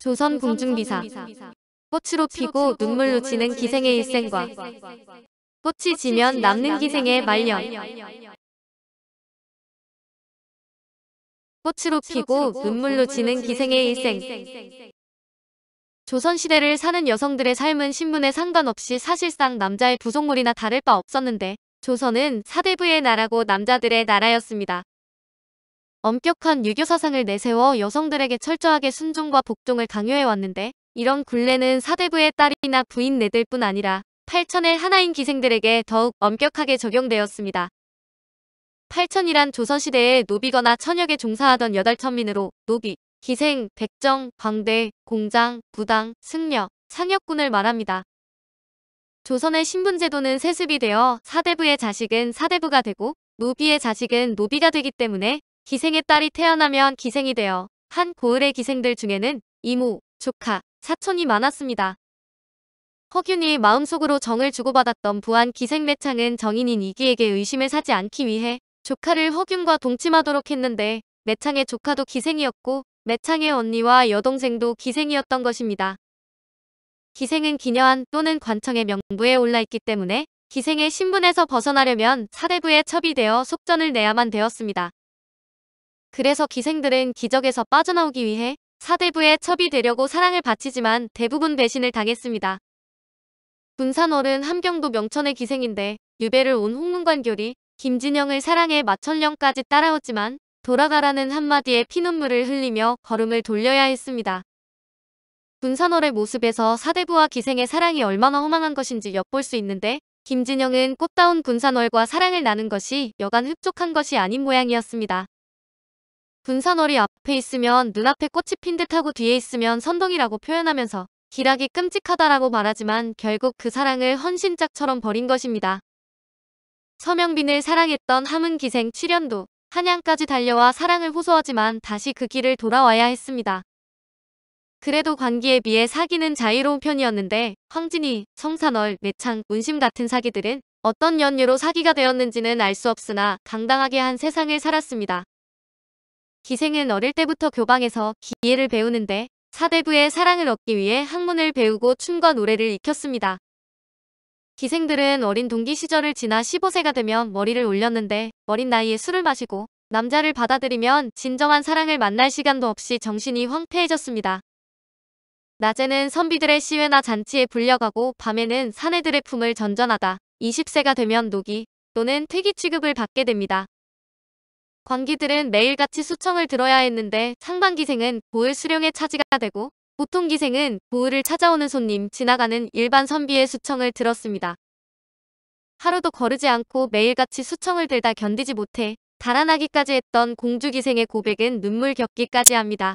조선 공중비사. 꽃으로 피고 눈물로 지는 기생의 일생과 꽃이 지면 남는 기생의 말년. 꽃으로 피고 눈물로 지는 기생의 일생. 조선시대를 사는 여성들의 삶은 신분에 상관없이 사실상 남자의 부속물이나 다를 바 없었는데, 조선은 사대부의 나라고 남자들의 나라였습니다. 엄격한 유교 사상을 내세워 여성들에게 철저하게 순종과 복종을 강요해왔는데, 이런 굴레는 사대부의 딸이나 부인네들 뿐 아니라 8천의 하나인 기생들에게 더욱 엄격하게 적용되었습니다. 8천이란 조선시대에 노비거나 천역에 종사하던 8천민으로 노비, 기생, 백정, 광대, 공장, 부당, 승려, 상역군을 말합니다. 조선의 신분제도는 세습이 되어 사대부의 자식은 사대부가 되고 노비의 자식은 노비가 되기 때문에 기생의 딸이 태어나면 기생이 되어 한 고을의 기생들 중에는 이모, 조카, 사촌이 많았습니다. 허균이 마음속으로 정을 주고받았던 부한 기생 매창은 정인인 이기에게 의심을 사지 않기 위해 조카를 허균과 동침하도록 했는데, 매창의 조카도 기생이었고 매창의 언니와 여동생도 기생이었던 것입니다. 기생은 기녀한 또는 관청의 명부에 올라있기 때문에 기생의 신분에서 벗어나려면 사대부에 첩이되어 속전을 내야만 되었습니다. 그래서 기생들은 기적에서 빠져나오기 위해 사대부에 첩이 되려고 사랑을 바치지만 대부분 배신을 당했습니다. 군산월은 함경도 명천의 기생인데 유배를 온 홍문관결이 김진영을 사랑해 마천령까지 따라오지만 돌아가라는 한마디에 피눈물을 흘리며 걸음을 돌려야 했습니다. 군산월의 모습에서 사대부와 기생의 사랑이 얼마나 허망한 것인지 엿볼 수 있는데, 김진영은 꽃다운 군산월과 사랑을 나눈 것이 여간 흡족한 것이 아닌 모양이었습니다. 군산월이 앞에 있으면 눈앞에 꽃이 핀 듯하고 뒤에 있으면 선동이라고 표현하면서 기락이 끔찍하다라고 말하지만 결국 그 사랑을 헌신짝처럼 버린 것입니다. 서명빈을 사랑했던 함은기생 출연도 한양까지 달려와 사랑을 호소하지만 다시 그 길을 돌아와야 했습니다. 그래도 관기에 비해 사기는 자유로운 편이었는데, 황진이, 성산월, 매창, 문심 같은 사기들은 어떤 연유로 사기가 되었는지는 알 수 없으나 당당하게 한 세상을 살았습니다. 기생은 어릴 때부터 교방에서 기예를 배우는데 사대부의 사랑을 얻기 위해 학문을 배우고 춤과 노래를 익혔습니다. 기생들은 어린 동기 시절을 지나 15세가 되면 머리를 올렸는데, 어린 나이에 술을 마시고 남자를 받아들이면 진정한 사랑을 만날 시간도 없이 정신이 황폐해졌습니다. 낮에는 선비들의 시회나 잔치에 불려가고 밤에는 사내들의 품을 전전하다 20세가 되면 노기 또는 퇴기 취급을 받게 됩니다. 관기들은 매일같이 수청을 들어야 했는데 상반기생은 고을 수령의 차지가 되고 보통기생은 고을을 찾아오는 손님, 지나가는 일반 선비의 수청을 들었습니다. 하루도 거르지 않고 매일같이 수청을 들다 견디지 못해 달아나기까지 했던 공주기생의 고백은 눈물 겪기까지 합니다.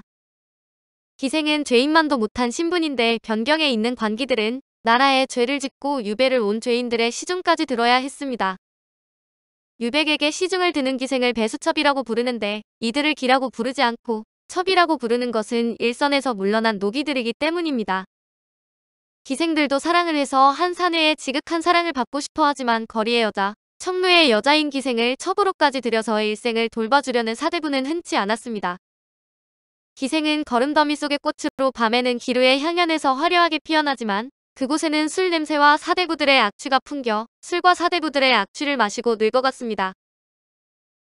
기생은 죄인만도 못한 신분인데 변경에 있는 관기들은 나라에 죄를 짓고 유배를 온 죄인들의 시중까지 들어야 했습니다. 유백에게 시중을 드는 기생을 배수첩이라고 부르는데, 이들을 기라고 부르지 않고 첩이라고 부르는 것은 일선에서 물러난 노기들이기 때문입니다. 기생들도 사랑을 해서 한 사내의 지극한 사랑을 받고 싶어 하지만 거리의 여자, 청루의 여자인 기생을 첩으로까지 들여서 일생을 돌봐주려는 사대부는 흔치 않았습니다. 기생은 걸음더미 속의 꽃으로 밤에는 기루의 향연에서 화려하게 피어나지만 그곳에는 술 냄새와 사대부들의 악취가 풍겨 술과 사대부들의 악취를 마시고 늙어갔습니다.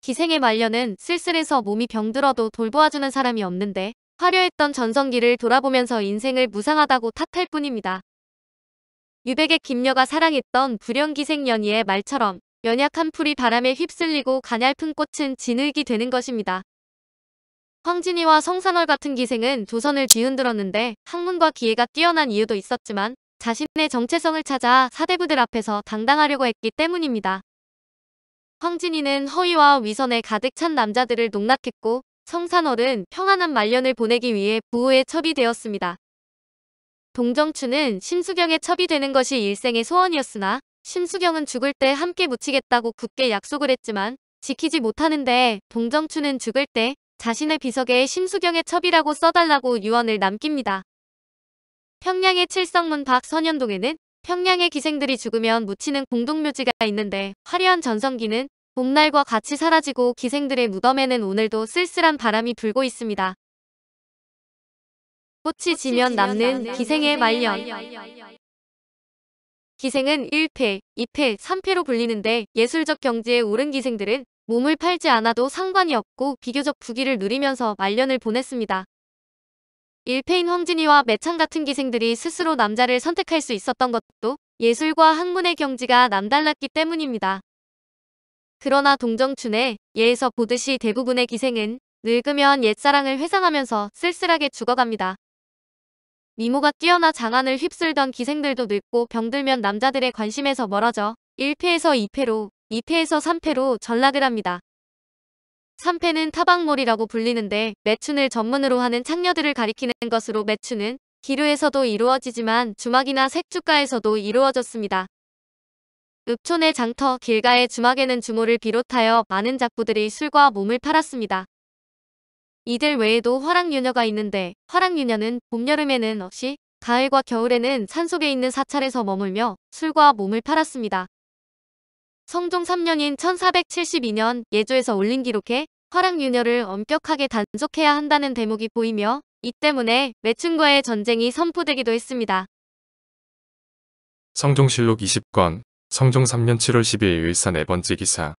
기생의 말년은 쓸쓸해서 몸이 병들어도 돌보아주는 사람이 없는데 화려했던 전성기를 돌아보면서 인생을 무상하다고 탓할 뿐입니다. 유백의 김녀가 사랑했던 불현기생 연희의 말처럼 연약한 풀이 바람에 휩쓸리고 가냘픈 꽃은 진흙이 되는 것입니다. 황진이와 성산월 같은 기생은 조선을 뒤흔들었는데 학문과 기회가 뛰어난 이유도 있었지만 자신의 정체성을 찾아 사대부들 앞에서 당당하려고 했기 때문입니다. 황진이는 허위와 위선에 가득 찬 남자들을 농락했고 성산월은 평안한 말년을 보내기 위해 부호의 첩이 되었습니다. 동정추는 심수경의 첩이 되는 것이 일생의 소원이었으나 심수경은 죽을 때 함께 묻히겠다고 굳게 약속을 했지만 지키지 못하는데, 동정추는 죽을 때 자신의 비석에 심수경의 첩이라고 써달라고 유언을 남깁니다. 평양의 칠성문 박선현동에는 평양의 기생들이 죽으면 묻히는 공동묘지가 있는데, 화려한 전성기는 봄날과 같이 사라지고 기생들의 무덤에는 오늘도 쓸쓸한 바람이 불고 있습니다. 꽃이 지면 남는 기생의 말년. 기생은 1패, 2패, 3패로 불리는데 예술적 경지에 오른 기생들은 몸을 팔지 않아도 상관이 없고 비교적 부귀를 누리면서 말년을 보냈습니다. 1패인 황진이와 매창 같은 기생들이 스스로 남자를 선택할 수 있었던 것도 예술과 학문의 경지가 남달랐기 때문입니다. 그러나 동정춘의 예에서 보듯이 대부분의 기생은 늙으면 옛사랑을 회상하면서 쓸쓸하게 죽어갑니다. 미모가 뛰어나 장안을 휩쓸던 기생들도 늙고 병들면 남자들의 관심에서 멀어져 1패에서 2패로, 2패에서 3패로 전락을 합니다. 3패는 타박몰이라고 불리는데 매춘을 전문으로 하는 창녀들을 가리키는 것으로 매춘은 기류에서도 이루어지지만 주막이나 색주가에서도 이루어졌습니다. 읍촌의 장터, 길가의 주막에는 주모를 비롯하여 많은 작부들이 술과 몸을 팔았습니다. 이들 외에도 화랑유녀가 있는데 화랑유녀는 봄, 여름에는 없이 가을과 겨울에는 산속에 있는 사찰에서 머물며 술과 몸을 팔았습니다. 성종 3년인 1472년 예조에서 올린 기록에 화랑유녀를 엄격하게 단속해야 한다는 대목이 보이며 이 때문에 매춘과의 전쟁이 선포되기도 했습니다. 성종실록 20권 성종 3년 7월 12일 일사 4번째 기사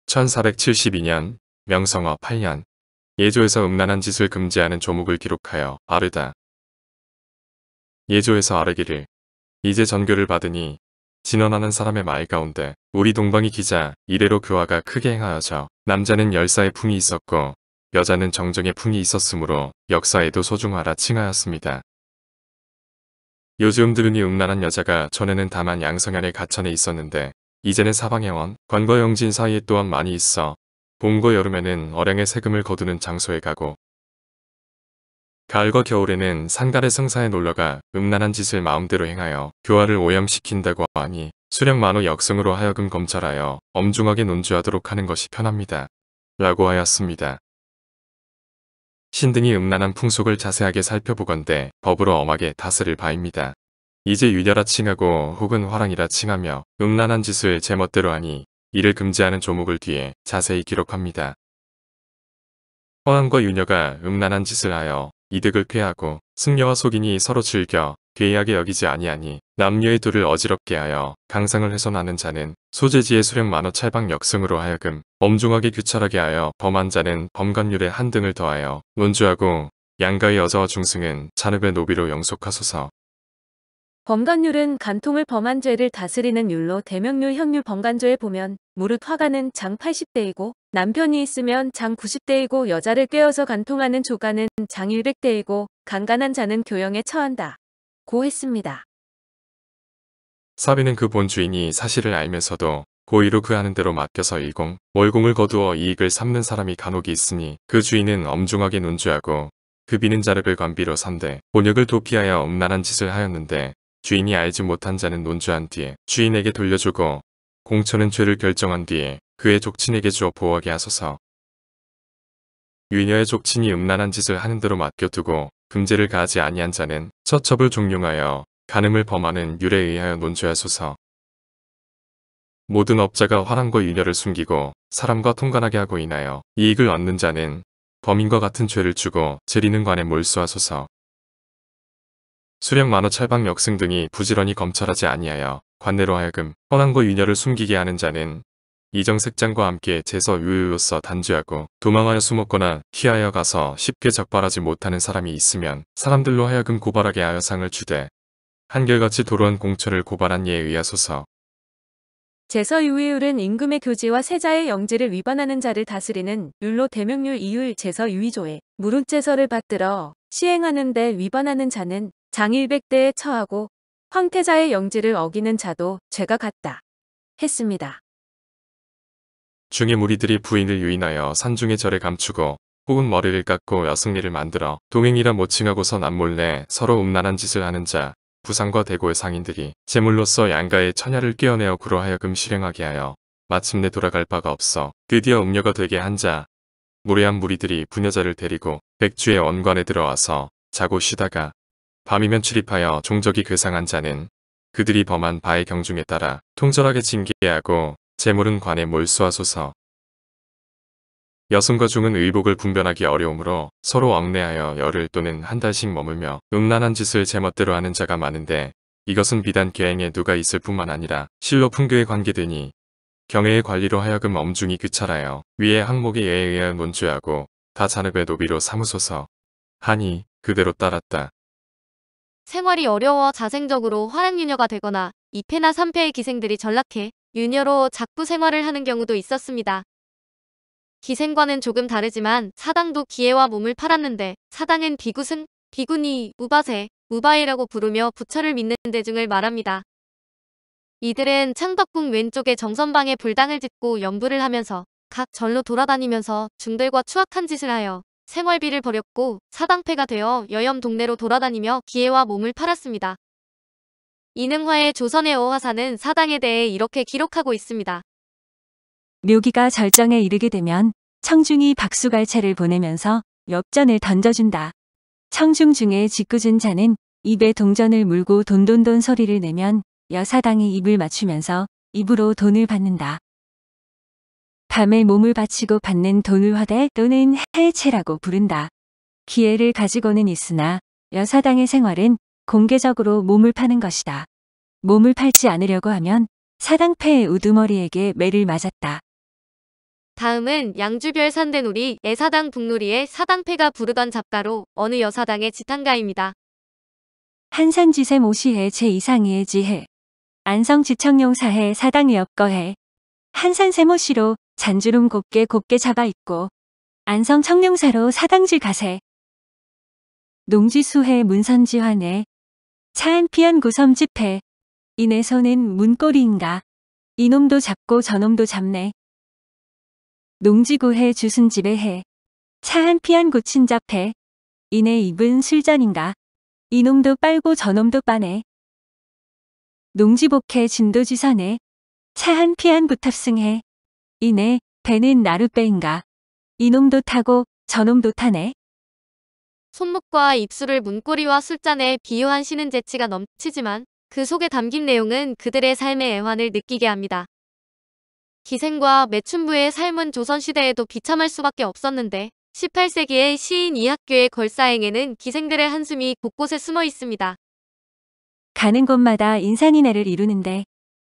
1472년 명성어 8년 예조에서 음란한 짓을 금지하는 조목을 기록하여 아르다. 예조에서 아르기를 이제 전교를 받으니 진언하는 사람의 말 가운데 우리 동방이 기자 이래로 교화가 크게 행하여져 남자는 열사의 풍이 있었고 여자는 정정의 풍이 있었으므로 역사에도 소중하라 칭하였습니다. 요즘 들으니 음란한 여자가 전에는 다만 양성현의 가천에 있었는데 이제는 사방해원, 관거영진 사이에 또한 많이 있어 봄과 여름에는 어량의 세금을 거두는 장소에 가고 가을과 겨울에는 산갈의 성사에 놀러가 음란한 짓을 마음대로 행하여 교화를 오염시킨다고 하니 수령 만호 역성으로 하여금 검찰하여 엄중하게 논주하도록 하는 것이 편합니다. 라고 하였습니다. 신등이 음란한 풍속을 자세하게 살펴보건대 법으로 엄하게 다스릴 바입니다. 이제 유녀라 칭하고 혹은 화랑이라 칭하며 음란한 짓을 제멋대로 하니 이를 금지하는 조목을 뒤에 자세히 기록합니다. 화랑과 유녀가 음란한 짓을 하여 이득을 꾀하고 승려와 속인이 서로 즐겨 괴이하게 여기지 아니하니 남녀의 둘을 어지럽게 하여 강상을 훼손하는 자는 소재지의 수령 만호 찰방 역승으로 하여금 엄중하게 규찰하게 하여 범한 자는 범간율에 한 등을 더하여 논주하고 양가의 여자와 중승은 잔업의 노비로 영속하소서. 범간율은 간통을 범한 죄를 다스리는 율로 대명률 형률 범간조에 보면 무릇 화가는 장 80대이고 남편이 있으면 장 90대이고 여자를 꿰어서 간통하는 조가는 장 100대이고 강간한 자는 교형에 처한다. 고 했습니다. 사비는 그 본 주인이 사실을 알면서도 고의로 그 하는 대로 맡겨서 일공, 월공을 거두어 이익을 삼는 사람이 간혹이 있으니 그 주인은 엄중하게 논주하고 그 비는 자르를 관비로 삼되 본역을 도피하여 음란한 짓을 하였는데 주인이 알지 못한 자는 논주한 뒤에 주인에게 돌려주고 공처는 죄를 결정한 뒤에 그의 족친에게 주어 보호하게 하소서. 유녀의 족친이 음란한 짓을 하는 대로 맡겨두고 금제를 가하지 아니한 자는 처첩을 종용하여 간음을 범하는 율에 의하여 논주하소서. 모든 업자가 화랑과 유녀를 숨기고 사람과 통관하게 하고 인하여 이익을 얻는 자는 범인과 같은 죄를 주고 재리는 관에 몰수하소서. 수령 만호 찰방 역승 등이 부지런히 검찰하지 아니하여 관내로 하여금 화랑과 유녀를 숨기게 하는 자는 이정색장과 함께 제서 유유로서 단죄하고 도망하여 숨었거나 피하여 가서 쉽게 적발하지 못하는 사람이 있으면 사람들로 하여금 고발하게 하여 상을 주되 한결같이 도로한 공처를 고발한 예에 의하소서. 제서유의율은 임금의 교지와 세자의 영지를 위반하는 자를 다스리는 율로 대명률 이율 제서유의조에 무릇제서를 받들어 시행하는 데 위반하는 자는 장 100대에 처하고 황태자의 영지를 어기는 자도 죄가 같다. 했습니다. 중의 무리들이 부인을 유인하여 산중의 절에 감추고 혹은 머리를 깎고 여승리를 만들어 동행이라 모칭하고서 남몰래 서로 음란한 짓을 하는 자 부상과 대고의 상인들이 제물로서 양가의 처녀를 꿰어내어 구로 하여금 실행하게 하여 마침내 돌아갈 바가 없어 드디어 음녀가 되게 한 자 무례한 무리들이 부녀자를 데리고 백주의 원관에 들어와서 자고 쉬다가 밤이면 출입하여 종적이 괴상한 자는 그들이 범한 바의 경중에 따라 통절하게 징계하고 재물은 관에 몰수하소서. 여승과 중은 의복을 분별하기 어려우므로 서로 얽내하여 열흘 또는 한 달씩 머물며 음란한 짓을 제멋대로 하는 자가 많은데 이것은 비단 계행에 누가 있을 뿐만 아니라 실로 풍교에 관계되니 경애의 관리로 하여금 엄중히 규찰하여 위의 항목에 의하여 논죄하고 다 잔업의 노비로 삼으소서 하니 그대로 따랐다. 생활이 어려워 자생적으로 화랑유녀가 되거나 2패나 3패의 기생들이 전락해 유녀로 작부 생활을 하는 경우도 있었습니다. 기생과는 조금 다르지만 사당도 기회와 몸을 팔았는데 사당은 비구승, 비구니, 우바세, 우바이라고 부르며 부처를 믿는 대중을 말합니다. 이들은 창덕궁 왼쪽에 정선방에 불당을 짓고 연부를 하면서 각 절로 돌아다니면서 중들과 추악한 짓을 하여 생활비를 벌였고 사당패가 되어 여염 동네로 돌아다니며 기회와 몸을 팔았습니다. 이능화의 조선의 어화사는 사당에 대해 이렇게 기록하고 있습니다. 묘기가 절정에 이르게 되면 청중이 박수갈채를 보내면서 엽전을 던져준다. 청중 중에 짓궂은 자는 입에 동전을 물고 돈돈돈 소리를 내면 여사당이 입을 맞추면서 입으로 돈을 받는다. 밤에 몸을 바치고 받는 돈을 화대 또는 해체라고 부른다. 기회를 가지고는 있으나 여사당의 생활은 공개적으로 몸을 파는 것이다. 몸을 팔지 않으려고 하면 사당패의 우두머리에게 매를 맞았다. 다음은 양주별 산대놀이 예사당 북놀이의 사당패가 부르던 잡가로 어느 여사당의 지탄가입니다. 한산지세 모시해 제2상의의 지해 안성지청용사해 사당의 엽거해 한산세모시로 잔주름 곱게 곱게 잡아 입고 안성청룡사로 사당질 가세 농지수해 문선지환해 차안피한 구섬집해 이내 손은 문고리인가 이놈도 잡고 저놈도 잡네 농지구해 주순집에 해 차안피한 고친잡해 이내 입은 술전인가 이놈도 빨고 저놈도 빠네 농지복해 진도지선에 차한피한 부탑승해 이내 배는 나룻배인가 이놈도 타고 저놈도 타네 손목과 입술을 문고리와 술잔에 비유한 시는 재치가 넘치지만 그 속에 담긴 내용은 그들의 삶의 애환을 느끼게 합니다. 기생과 매춘부의 삶은 조선시대에도 비참할 수밖에 없었는데 18세기의 시인 이학교의 걸사행에는 기생들의 한숨이 곳곳에 숨어 있습니다. 가는 곳마다 인산인해를 이루는데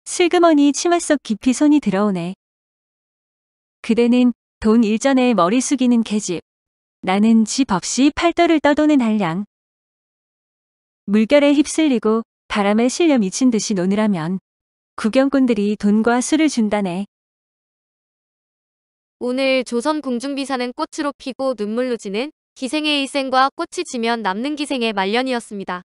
슬그머니 치마 속 깊이 손이 들어오네. 그대는 돈 일전에 머리 숙이는 계집. 나는 집 없이 팔도를 떠도는 한량. 물결에 휩쓸리고 바람에 실려 미친 듯이 노느라면 구경꾼들이 돈과 술을 준다네. 오늘 조선 궁중비사는 꽃으로 피고 눈물로 지는 기생의 일생과 꽃이 지면 남는 기생의 말년이었습니다.